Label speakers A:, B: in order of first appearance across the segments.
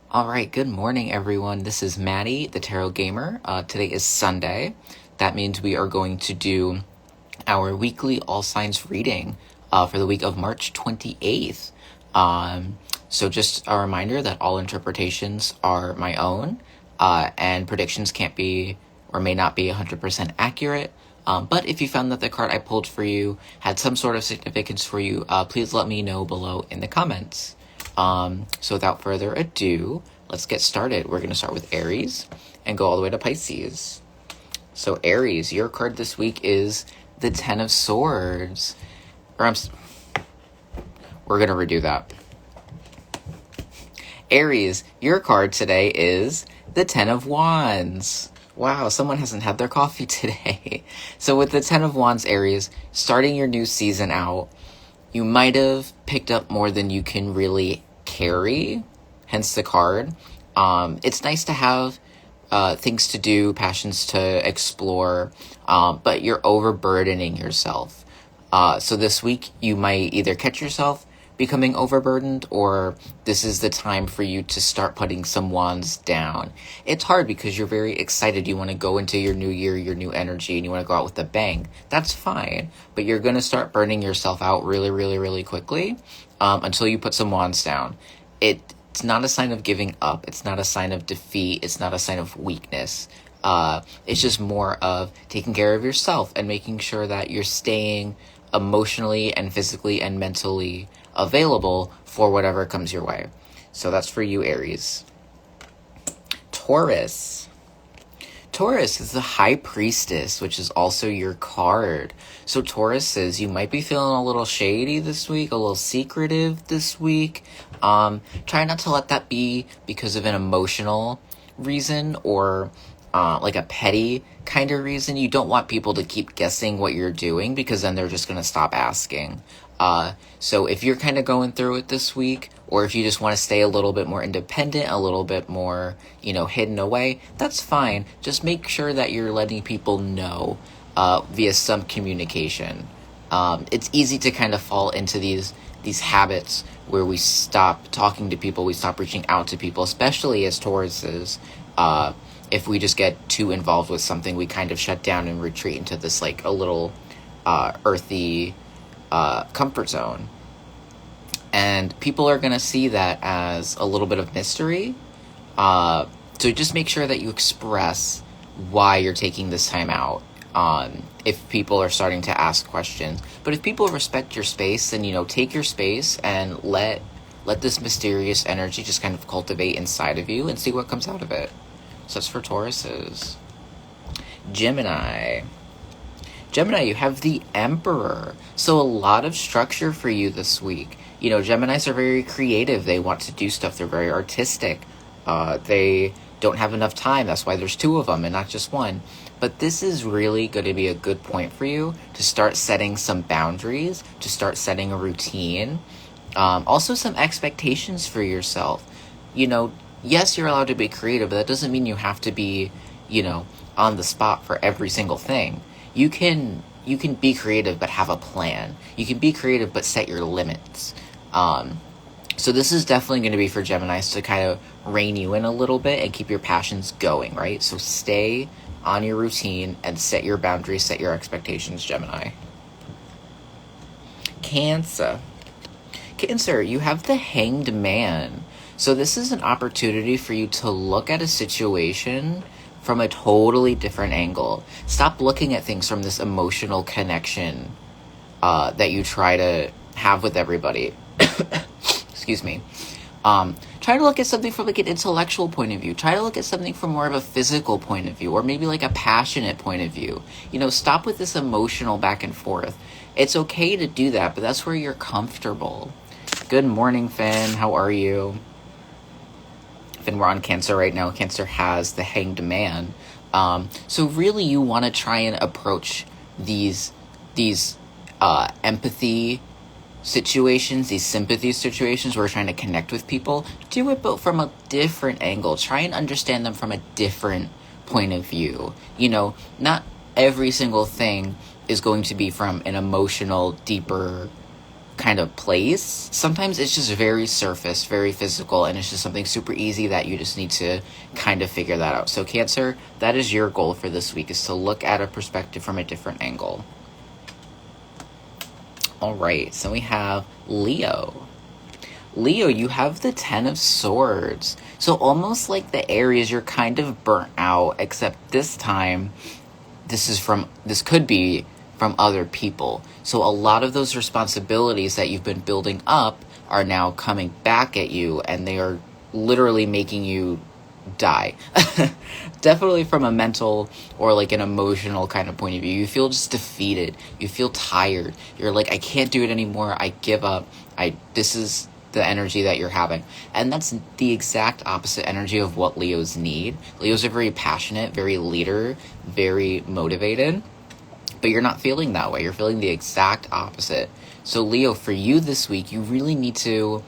A: All right, good morning, everyone. This is Maddie, the Tarot Gamer. Today is Sunday. That means we are going to do our weekly all signs reading for the week of March 28th. So just a reminder that all interpretations are my own, and predictions can't be or may not be 100% accurate. But if you found that the card I pulled for you had some sort of significance for you, please let me know below in the comments. So without further ado, let's get started. We're going to start with Aries and go all the way to Pisces. So Aries, your card this week is the Ten of Swords. We're going to redo that. Aries, your card today is the Ten of Wands. Wow, someone hasn't had their coffee today. So with the Ten of Wands, Aries, starting your new season out, you might have picked up more than you can really carry, hence the card. It's nice to have things to do, passions to explore, but you're overburdening yourself. So this week, you might either catch yourself becoming overburdened, or this is the time for you to start putting some wands down. It's hard because you're very excited. You want to go into your new year, your new energy, and you want to go out with a bang. That's fine, but you're going to start burning yourself out really, really, really quickly until you put some wands down. It's not a sign of giving up. It's not a sign of defeat. It's not a sign of weakness. It's just more of taking care of yourself and making sure that you're staying emotionally and physically and mentally available for whatever comes your way. So that's for you, Aries. Taurus. Taurus is the High Priestess, which is also your card. So Taurus says you might be feeling a little shady this week, a little secretive this week. Try not to let that be because of an emotional reason or like a petty kind of reason. You don't want people to keep guessing what you're doing because then they're just going to stop asking. So if you're kind of going through it this week, or if you just want to stay a little bit more independent, a little bit more, hidden away, that's fine. Just make sure that you're letting people know via some communication. It's easy to kind of fall into these habits where we stop talking to people, we stop reaching out to people, especially as Tauruses. If we just get too involved with something, we kind of shut down and retreat into this like a little earthy comfort zone. And people are going to see that as a little bit of mystery. So just make sure that you express why you're taking this time out. If people are starting to ask questions. But if people respect your space, then, take your space and let this mysterious energy just kind of cultivate inside of you and see what comes out of it. So that's for Tauruses. Gemini. Gemini, you have the Emperor. So a lot of structure for you this week. Geminis are very creative. They want to do stuff. They're very artistic. They don't have enough time. That's why there's two of them and not just one. But this is really going to be a good point for you to start setting some boundaries, to start setting a routine. Also some expectations for yourself. Yes, you're allowed to be creative, but that doesn't mean you have to be, on the spot for every single thing. You can be creative, but have a plan. You can be creative, but set your limits. So this is definitely going to be for Geminis to kind of rein you in a little bit and keep your passions going, right? So stay on your routine and set your boundaries, set your expectations, Gemini. Cancer. Cancer, you have the Hanged Man. So this is an opportunity for you to look at a situation from a totally different angle. Stop looking at things from this emotional connection that you try to have with everybody. Excuse me. Try to look at something from like an intellectual point of view. Try to look at something from more of a physical point of view, or maybe like a passionate point of view. Stop with this emotional back and forth. It's okay to do that, but that's where you're comfortable. Good morning, Finn. How are you? Finn, we're on Cancer right now. Cancer has the Hanged Man. So really you want to try and approach these empathy situations, these sympathy situations where we're trying to connect with people. Do it, but from a different angle. Try and understand them from a different point of view. Not every single thing is going to be from an emotional, deeper kind of place. Sometimes it's just very surface, very physical, and it's just something super easy that you just need to kind of figure that out. So Cancer, that is your goal for this week, is to look at a perspective from a different angle. All right, so we have Leo. Leo, you have the 10 of Swords. So almost like the Aries, you're kind of burnt out, except this time, this could be from other people. So a lot of those responsibilities that you've been building up are now coming back at you, and they are literally making you die. Definitely from a mental or like an emotional kind of point of view. You feel just defeated. You feel tired. You're like, I can't do it anymore. I give up. This is the energy that you're having. And that's the exact opposite energy of what Leos need. Leos are very passionate, very leader, very motivated. But you're not feeling that way. You're feeling the exact opposite. So Leo, for you this week, you really need to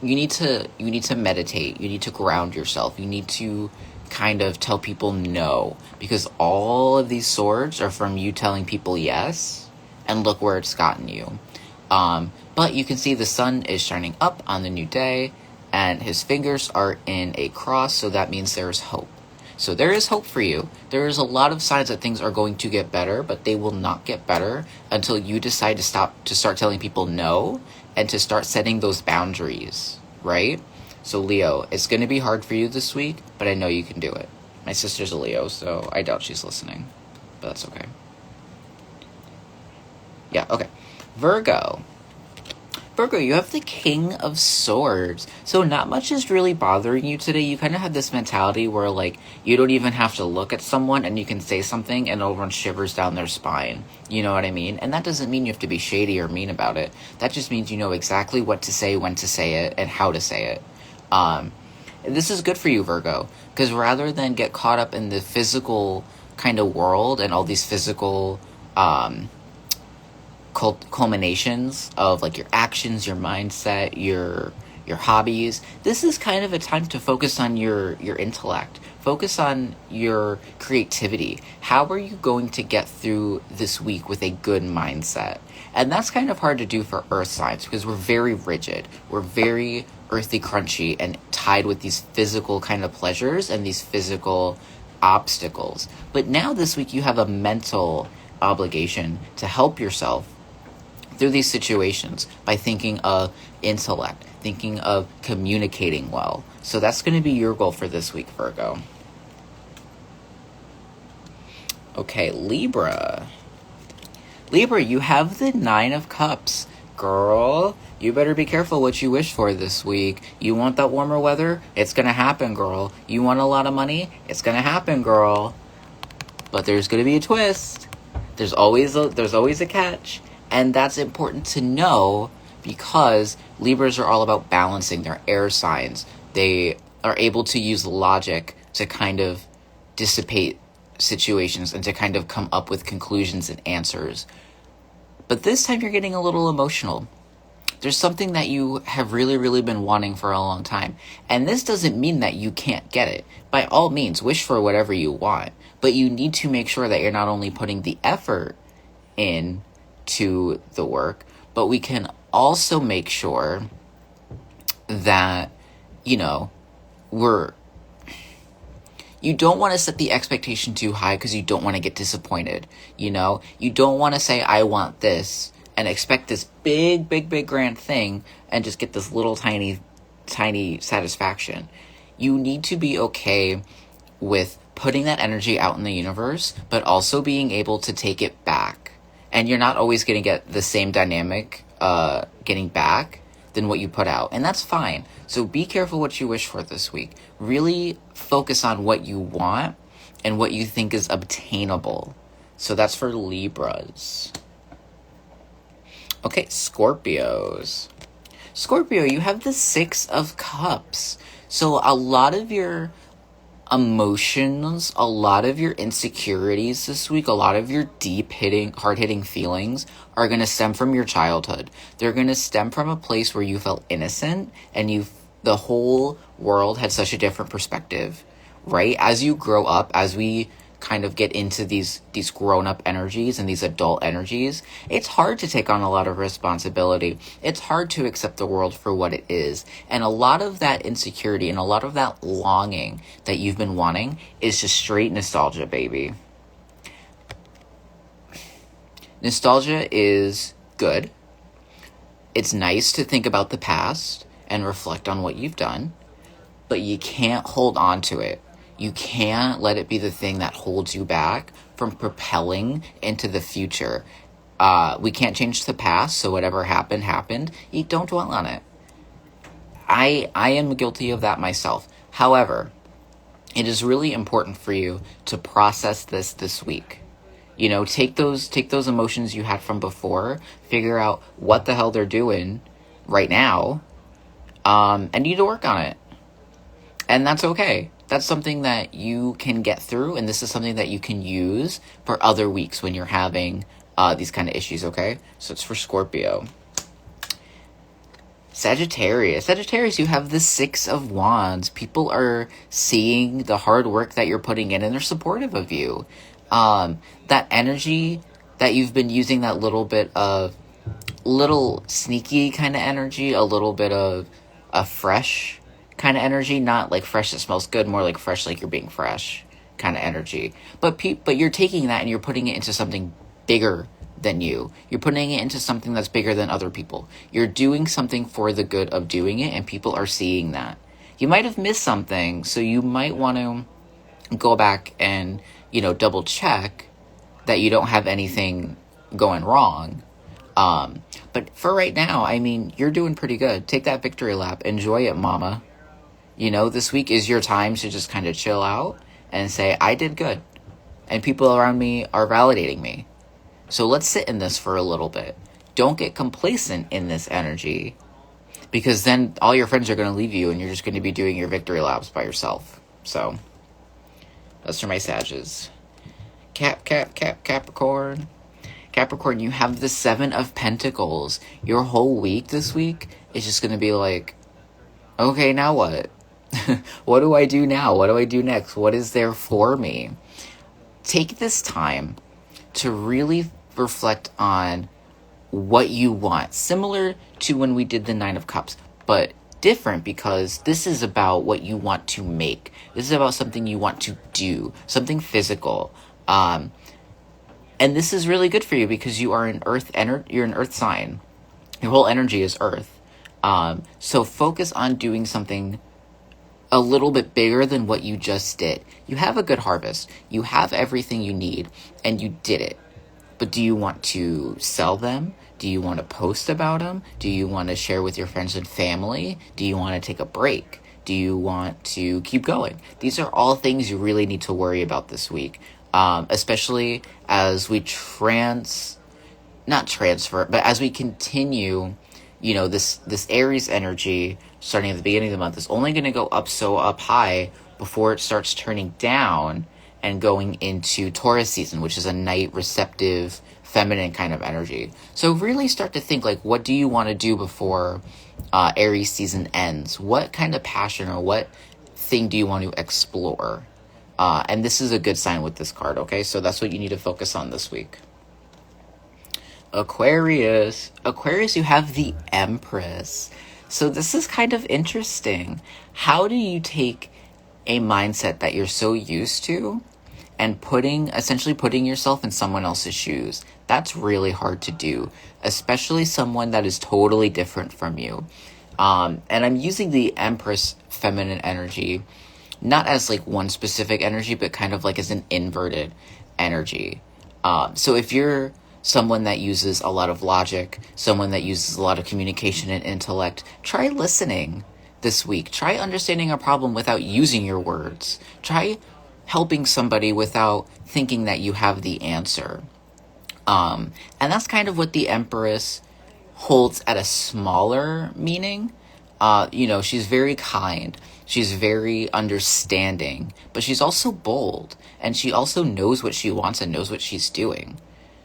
A: meditate. You need to ground yourself. You need to kind of tell people no, because all of these swords are from you telling people yes, and look where it's gotten you. But you can see the sun is shining up on the new day, and his fingers are in a cross, so that means there's hope. So there is hope for you. There is a lot of signs that things are going to get better, but they will not get better until you decide to start telling people no, and to start setting those boundaries, right? So Leo, it's going to be hard for you this week, but I know you can do it. My sister's a Leo, so I doubt she's listening, but that's okay. Yeah, okay. Virgo, you have the King of Swords. So not much is really bothering you today. You kind of have this mentality where, like, you don't even have to look at someone and you can say something and it'll run shivers down their spine. You know what I mean? And that doesn't mean you have to be shady or mean about it. That just means you know exactly what to say, when to say it, and how to say it. This is good for you, Virgo, because rather than get caught up in the physical kind of world and all these physical culminations of like your actions, your mindset, your hobbies, this is kind of a time to focus on your intellect. Focus on your creativity. How are you going to get through this week with a good mindset? And that's kind of hard to do for earth signs because we're very rigid. We're very earthy, crunchy, and tied with these physical kind of pleasures and these physical obstacles. But now this week you have a mental obligation to help yourself through these situations by thinking of intellect, thinking of communicating well. So that's going to be your goal for this week, Virgo. Okay, Libra. Libra, you have the 9 of Cups. Girl, you better be careful what you wish for this week. You want that warmer weather? It's going to happen, girl. You want a lot of money? It's going to happen, girl. But there's going to be a twist. There's always a catch. And that's important to know because Libras are all about balancing. Their air signs. They are able to use logic to kind of dissipate situations and to kind of come up with conclusions and answers. But this time you're getting a little emotional. There's something that you have really, really been wanting for a long time. And this doesn't mean that you can't get it. By all means, wish for whatever you want. But you need to make sure that you're not only putting the effort in to the work, but we can also make sure that, you don't want to set the expectation too high because you don't want to get disappointed. You don't want to say, I want this and expect this big, big, big grand thing and just get this little tiny, tiny satisfaction. You need to be okay with putting that energy out in the universe, but also being able to take it back. And you're not always going to get the same dynamic getting back than what you put out. And that's fine. So be careful what you wish for this week. Really focus on what you want and what you think is obtainable. So that's for Libras. Okay, Scorpios. Scorpio, you have the 6 of Cups. So a lot of your emotions, a lot of your insecurities this week, a lot of your deep-hitting, hard-hitting feelings are going to stem from your childhood. They're going to stem from a place where you felt innocent and the whole world had such a different perspective, right? As you grow up, as we kind of get into these grown-up energies and these adult energies, it's hard to take on a lot of responsibility. It's hard to accept the world for what it is. And a lot of that insecurity and a lot of that longing that you've been wanting is just straight nostalgia, baby. Nostalgia is good. It's nice to think about the past and reflect on what you've done, but you can't hold on to it. You can't let it be the thing that holds you back from propelling into the future. We can't change the past, so whatever happened. You don't dwell on it. I am guilty of that myself. However, it is really important for you to process this week. You know, take those emotions you had from before, figure out what the hell they're doing right now, and you need to work on it. And that's okay. That's something that you can get through, and this is something that you can use for other weeks when you're having these kind of issues, okay? So it's for Scorpio. Sagittarius, you have the Six of Wands. People are seeing the hard work that you're putting in, and they're supportive of you. That energy that you've been using, that little sneaky kind of energy, a little bit of a fresh kind of energy, not like fresh that smells good, more like fresh like you're being fresh kind of energy. But you're taking that and you're putting it into something bigger than you. You're putting it into something that's bigger than other people. You're doing something for the good of doing it, and people are seeing that. You might have missed something, so you might want to go back and, double check that you don't have anything going wrong. But for right now, I mean, you're doing pretty good. Take that victory lap. Enjoy it, mama. This week is your time to just kind of chill out and say, I did good. And people around me are validating me. So let's sit in this for a little bit. Don't get complacent in this energy, because then all your friends are going to leave you and you're just going to be doing your victory laps by yourself. So that's for my Sages. Capricorn. Capricorn, you have the Seven of Pentacles. Your whole week this week is just going to be like, okay, now what? What do I do now? What do I do next? What is there for me? Take this time to really reflect on what you want. Similar to when we did the Nine of Cups, but different, because this is about what you want to make. This is about something you want to do, something physical. And this is really good for you because you are you're an earth sign. Your whole energy is earth. So focus on doing something a little bit bigger than what you just did. You have a good harvest. You have everything you need, and you did it. But do you want to sell them? Do you want to post about them? Do you want to share with your friends and family? Do you want to take a break? Do you want to keep going? These are all things you really need to worry about this week, especially as we as we continue, this Aries energy starting at the beginning of the month is only going to go up high before it starts turning down and going into Taurus season, which is a night receptive, feminine kind of energy. So really start to think, like, what do you want to do before Aries season ends? What kind of passion or what thing do you want to explore? And this is a good sign with this card, okay? So that's what you need to focus on this week. Aquarius, you have the Empress. So this is kind of interesting. How do you take a mindset that you're so used to and essentially putting yourself in someone else's shoes? That's really hard to do, especially someone that is totally different from you. And I'm using the Empress feminine energy, not as like one specific energy, but kind of like as an inverted energy. So if you're someone that uses a lot of logic, someone that uses a lot of communication and intellect, try listening this week. Try understanding a problem without using your words. Try helping somebody without thinking that you have the answer. And that's kind of what the Empress holds at a smaller meaning. She's very kind. She's very understanding, but she's also bold, and she also knows what she wants and knows what she's doing.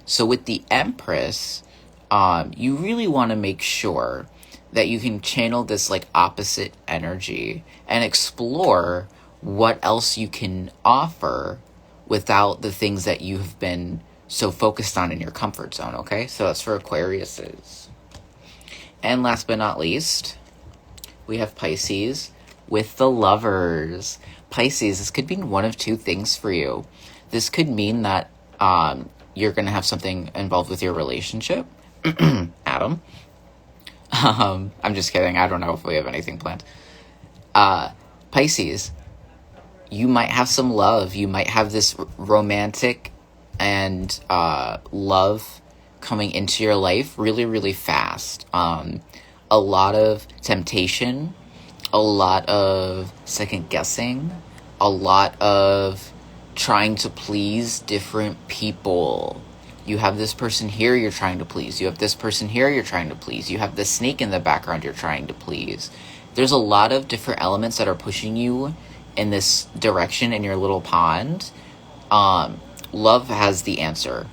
A: So with the Empress, you really want to make sure that you can channel this like opposite energy and explore what else you can offer without the things that you have been so focused on in your comfort zone, okay? So that's for Aquariuses. And last but not least, we have Pisces with the Lovers. Pisces, this could mean one of two things for you. This could mean that you're going to have something involved with your relationship. Adam. I'm just kidding. I don't know if we have anything planned. Pisces, you might have some love. You might have this romantic and love coming into your life really, really fast. A lot of temptation, a lot of second guessing, a lot of trying to please different people. You have this person here you're trying to please. You have this person here you're trying to please. You have the snake in the background you're trying to please. There's a lot of different elements that are pushing you in this direction in your little pond. Love has the answer.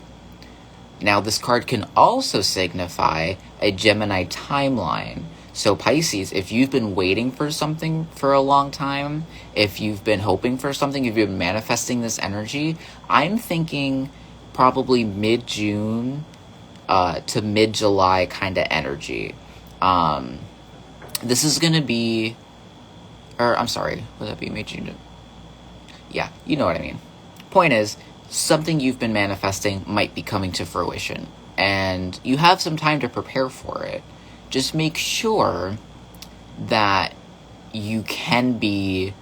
A: Now, this card can also signify a Gemini timeline. So Pisces, if you've been waiting for something for a long time, if you've been hoping for something, if you've been manifesting this energy, I'm thinking probably mid-June to mid-July kind of energy. This is going to be, or I'm sorry, would that be mid-June? Yeah, you know what I mean. Point is, something you've been manifesting might be coming to fruition, and you have some time to prepare for it. Just make sure that you can be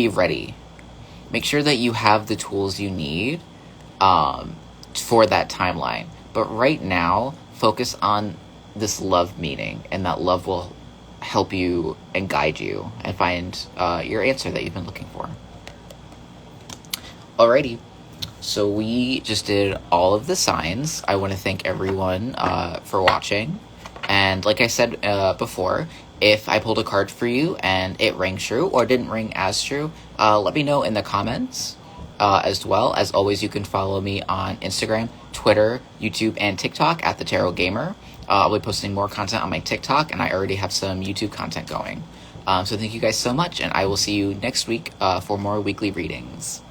A: ready. Make sure that you have the tools you need for that timeline. But right now, focus on this love meaning, and that love will help you and guide you and find your answer that you've been looking for. Alrighty, so we just did all of the signs. I want to thank everyone for watching. And like I said before, if I pulled a card for you and it rang true or didn't ring as true, let me know in the comments. As well, as always, you can follow me on Instagram, Twitter, YouTube, and TikTok at TheTarotGaymer. I'll be posting more content on my TikTok, and I already have some YouTube content going. So thank you guys so much, and I will see you next week for more weekly readings.